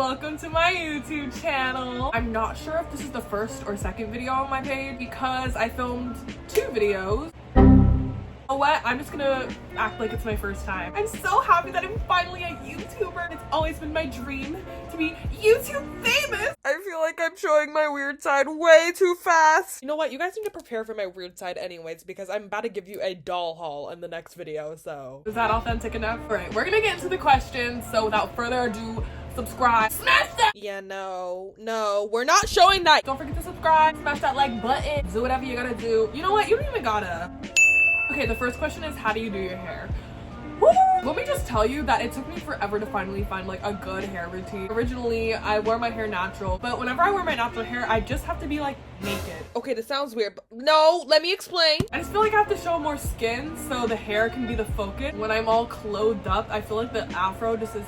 welcome to my YouTube channel. I'm not sure if this is the first or second video on my page because I filmed 2 videos. You know what? I'm just gonna act like it's my first time. I'm so happy that I'm finally a YouTuber. It's always been my dream to be YouTube famous. I feel like I'm showing my weird side way too fast. You know what? You guys need to prepare for my weird side anyways because I'm about to give you a doll haul in the next video, so. Is that authentic enough? All right, we're gonna get into the questions. So without further ado, subscribe, smash that. Yeah, no, we're not showing that. Don't forget to subscribe, smash that like button, do whatever you gotta do. You know what? You don't even gotta. Okay, the first question is, how do you do your hair? Woo! Let me just tell you that it took me forever to finally find like a good hair routine. Originally, I wore my hair natural, but whenever I wear my natural hair, I just have to be like naked. Okay, this sounds weird, but no, let me explain. I just feel like I have to show more skin so the hair can be the focus. When I'm all clothed up, I feel like the afro just is.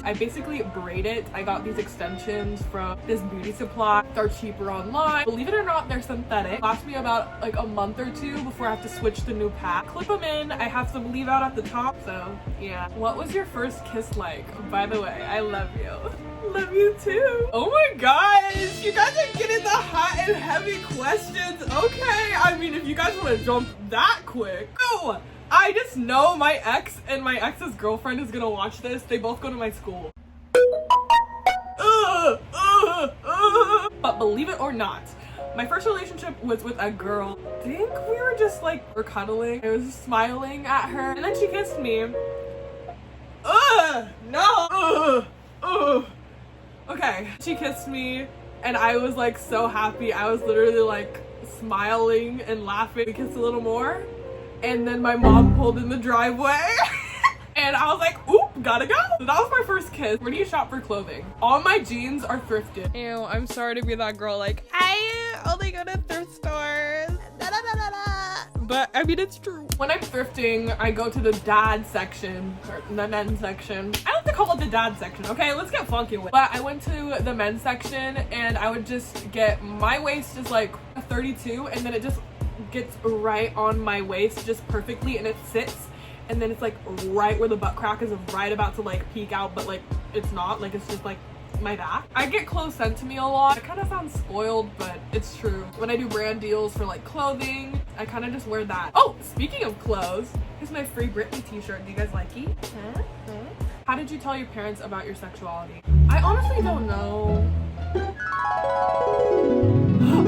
I basically braid it. I got these extensions from this beauty supply. They're cheaper online. Believe it or not, they're synthetic. Lasts me about like a month or 2 before I have to switch the new pack. Clip them in. I have some leave out at the top. So yeah. What was your first kiss like? By the way, I love you. Love you too. Oh my gosh, you guys are getting the hot and heavy questions. Okay, I mean, if you guys want to jump that quick. Oh, I just know my ex and my ex's girlfriend is gonna watch this. They both go to my school. But believe it or not, my first relationship was with a girl. I think we were just like, we're cuddling. I was smiling at her and then she kissed me. No. Okay, she kissed me and I was like so happy. I was literally like smiling and laughing. We kissed a little more. And then my mom pulled in the driveway and I was like, oop, gotta go. So that was my first kiss. Where do you shop for clothing? All my jeans are thrifted. Ew, I'm sorry to be that girl. Like, I only go to thrift stores. But I mean, it's true. When I'm thrifting, I go to the dad section, or the men's section. I like to call it the dad section, okay? Let's get funky with it. But I went to the men's section and I would just get, my waist is like a 32 and then it just gets right on my waist just perfectly and it sits and then it's like right where the butt crack is right about to like peek out, but like it's not, like it's just like my back. I get clothes sent to me a lot. It kind of sounds spoiled, but it's true. When I do brand deals for like clothing, I kind of just wear that. Oh, speaking of clothes, here's my Free Britney t-shirt. Do you guys like it? How did you tell your parents about your sexuality? I honestly don't know.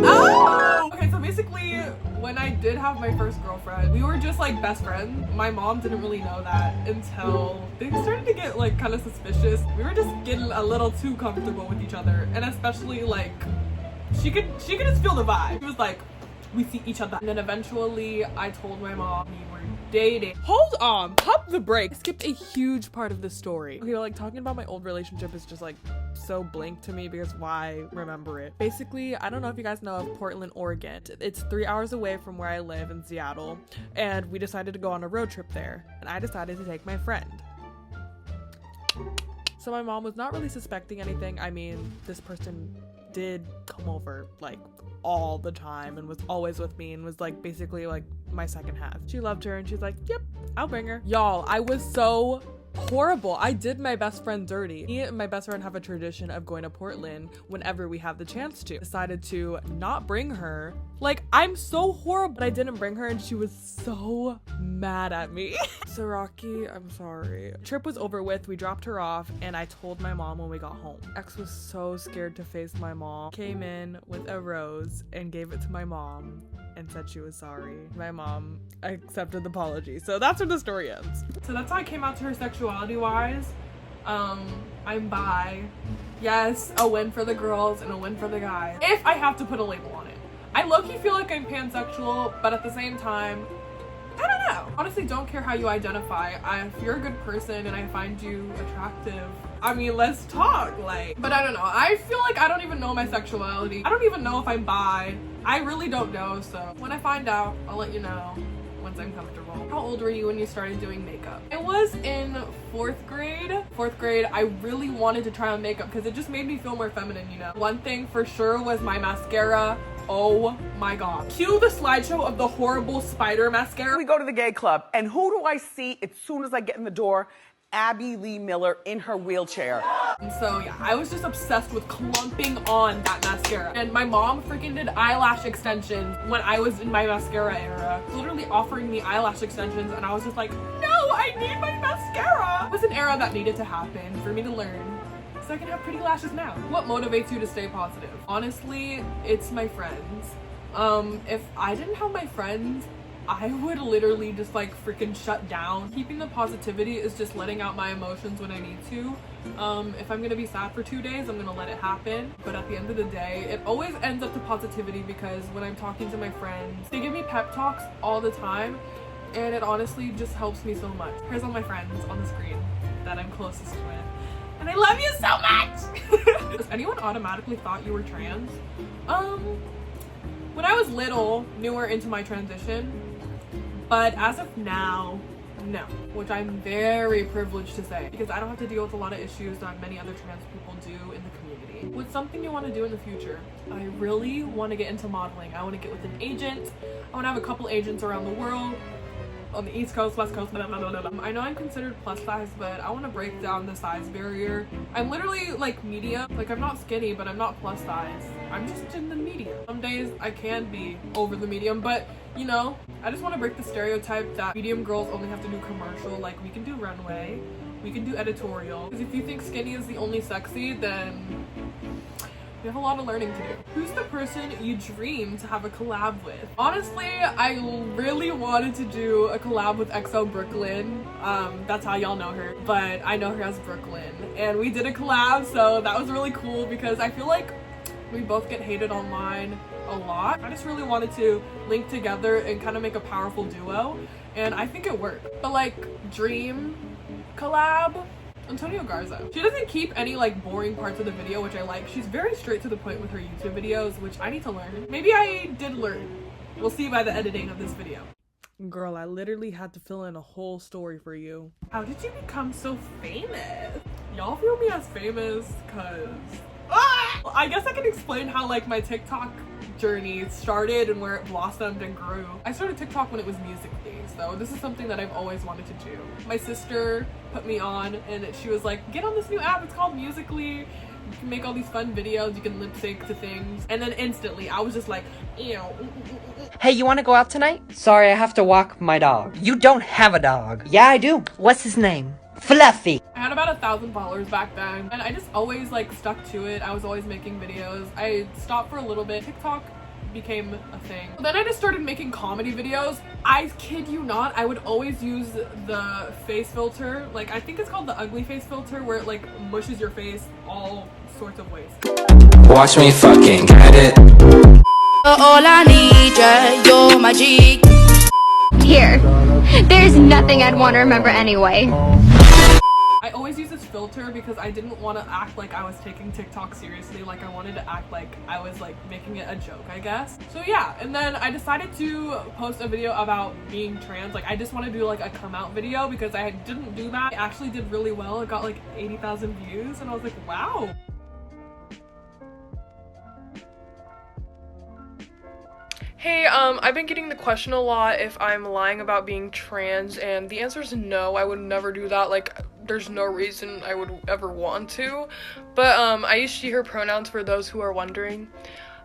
Oh! Okay, so basically, when I did have my first girlfriend, we were just like best friends. My mom didn't really know that until things started to get like kind of suspicious. We were just getting a little too comfortable with each other, and especially like she could just feel the vibe. She was like, we see each other. And then eventually I told my mom we were dating. Hold on, pump the brake. I skipped a huge part of the story. Okay, like talking about my old relationship is just like so blank to me because why remember it? Basically, I don't know if you guys know of Portland, Oregon. It's 3 hours away from where I live in Seattle, and we decided to go on a road trip there, and I decided to take my friend. So my mom was not really suspecting anything. I mean, this person did come over like all the time and was always with me and was like basically like my second half. She loved her and she's like, yep, I'll bring her. Y'all, I was so horrible. I did my best friend dirty. Me and my best friend have a tradition of going to Portland whenever we have the chance to. Decided to not bring her. Like, I'm so horrible, but I didn't bring her and she was so mad at me. So Rocky, I'm sorry. Trip was over with, we dropped her off and I told my mom when we got home. Ex was so scared to face my mom. Came in with a rose and gave it to my mom and said she was sorry. My mom accepted the apology. So that's where the story ends. So that's how I came out to her sexuality wise. I'm bi. Yes, a win for the girls and a win for the guys. If I have to put a label on it. I low-key feel like I'm pansexual, but at the same time, I don't know. Honestly, don't care how you identify. If you're a good person and I find you attractive, I mean, let's talk, like. But I don't know. I feel like I don't even know my sexuality. I don't even know if I'm bi. I really don't know, so when I find out, I'll let you know once I'm comfortable. How old were you when you started doing makeup? I was in 4th grade. 4th grade, I really wanted to try on makeup because it just made me feel more feminine, you know? One thing for sure was my mascara. Oh my god. Cue the slideshow of the horrible spider mascara. We go to the gay club, and who do I see as soon as I get in the door? Abby Lee Miller in her wheelchair. And so yeah, I was just obsessed with clumping on that mascara. And my mom freaking did eyelash extensions when I was in my mascara era. Literally offering me eyelash extensions, and I was just like, no, I need my mascara. It was an era that needed to happen for me to learn so I can have pretty lashes now. What motivates you to stay positive? Honestly, it's my friends. If I didn't have my friends, I would literally just like freaking shut down. Keeping the positivity is just letting out my emotions when I need to. If I'm gonna be sad for 2 days, I'm gonna let it happen. But at the end of the day, it always ends up to positivity, because when I'm talking to my friends, they give me pep talks all the time, and it honestly just helps me so much. Here's all my friends on the screen that I'm closest with. And I love you so much! Has anyone automatically thought you were trans? When I was little, newer into my transition, but as of now, no. Which I'm very privileged to say, because I don't have to deal with a lot of issues that many other trans people do in the community. What's something you want to do in the future? I really want to get into modeling. I want to get with an agent. I want to have a couple agents around the world. On the East Coast, West Coast, blah, blah, blah, blah. I know I'm considered plus size, but I want to break down the size barrier. I'm literally like medium. Like, I'm not skinny, but I'm not plus size. I'm just in the medium. Some days I can be over the medium, but you know, I just want to break the stereotype that medium girls only have to do commercial. Like, we can do runway, we can do editorial. Because if you think skinny is the only sexy, then you have a lot of learning to do. Who's the person you dream to have a collab with? Honestly, I really wanted to do a collab with XO Brooklyn. That's how y'all know her, but I know her as Brooklyn. And we did a collab, so that was really cool, because I feel like we both get hated online a lot. I just really wanted to link together and kind of make a powerful duo, and I think it worked. But like, dream collab, Antonio Garza. She doesn't keep any like boring parts of the video, which I like. She's very straight to the point with her YouTube videos, which I need to learn. Maybe I did learn. We'll see by the editing of this video. Girl, I literally had to fill in a whole story for you. How did you become so famous? Y'all feel me as famous cause well, I guess I can explain how like my TikTok journey started and where it blossomed and grew. I started TikTok when it was Musical.ly, so this is something that I've always wanted to do. My sister put me on, and she was like, get on this new app, it's called Musical.ly. You can make all these fun videos, you can lip sync to things. And then instantly I was just like, ew. Hey, you want to go out tonight? Sorry, I have to walk my dog. You don't have a dog. Yeah, I do. What's his name? Fluffy. I had about 1,000 followers back then, and I just always like stuck to it. I was always making videos. I stopped for a little bit. TikTok became a thing. Then I just started making comedy videos. I kid you not, I would always use the face filter. Like, I think it's called the ugly face filter, where it like mushes your face all sorts of ways. Watch me fucking get it. All I need, yeah, you're my G. Here, there's nothing I'd want to remember anyway. I always use this filter because I didn't want to act like I was taking TikTok seriously. Like, I wanted to act like I was like making it a joke, I guess. So yeah, and then I decided to post a video about being trans. Like, I just want to do like a come out video, because I didn't do that. It actually did really well. It got like 80,000 views, and I was like, wow. Hey, I've been getting the question a lot if I'm lying about being trans, and the answer is no. I would never do that. Like, there's no reason I would ever want to. But I use she, her pronouns for those who are wondering.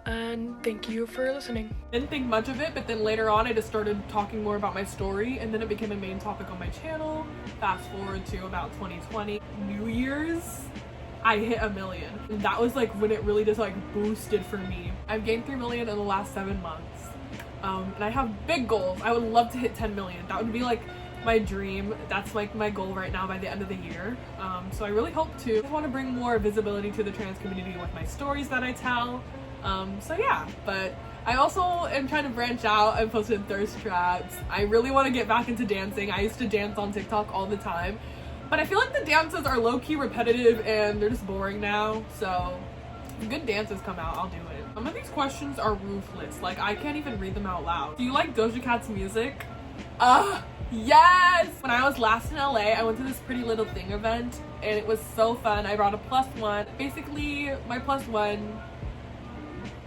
And thank you for listening. Didn't think much of it, but then later on I just started talking more about my story, and then it became a main topic on my channel. Fast forward to about 2020. New Year's, I hit 1 million. And that was like when it really just like boosted for me. I've gained 3 million in the last 7 months. And I have big goals. I would love to hit 10 million. That would be like my dream. That's like my goal right now by the end of the year. So I really hope to. I just want to bring more visibility to the trans community with my stories that I tell. So yeah, but I also am trying to branch out. I posted thirst traps. I really want to get back into dancing. I used to dance on TikTok all the time, but I feel like the dances are low-key repetitive and they're just boring now. So if good dances come out, I'll do it. Some of these questions are ruthless. Like, I can't even read them out loud. Do you like Doja Cat's music? Yes! When I was last in LA, I went to this Pretty Little Thing event, and it was so fun. I brought a +1. Basically, my +1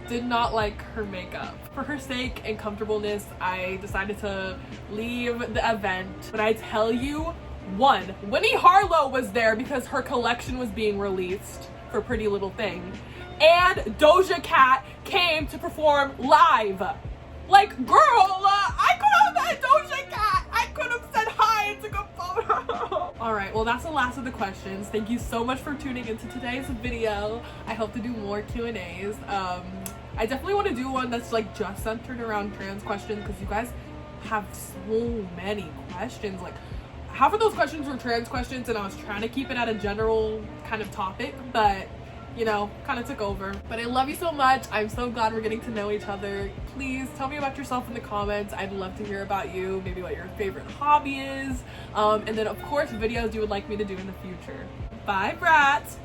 did not like her makeup. For her sake and comfortableness, I decided to leave the event. But I tell you, One, Winnie Harlow was there because her collection was being released for Pretty Little Thing. And Doja Cat came to perform live. Like, girl, I could have met Doja Cat. I could have said hi and took a photo. All right, well, that's the last of the questions. Thank you so much for tuning into today's video. I hope to do more Q&As. I definitely want to do one that's like just centered around trans questions, because you guys have so many questions. Like, half of those questions were trans questions, and I was trying to keep it at a general kind of topic, but you know, kind of took over. But I love you so much. I'm so glad we're getting to know each other. Please tell me about yourself in the comments. I'd love to hear about you, maybe what your favorite hobby is, and then of course videos you would like me to do in the future. Bye, Bratz.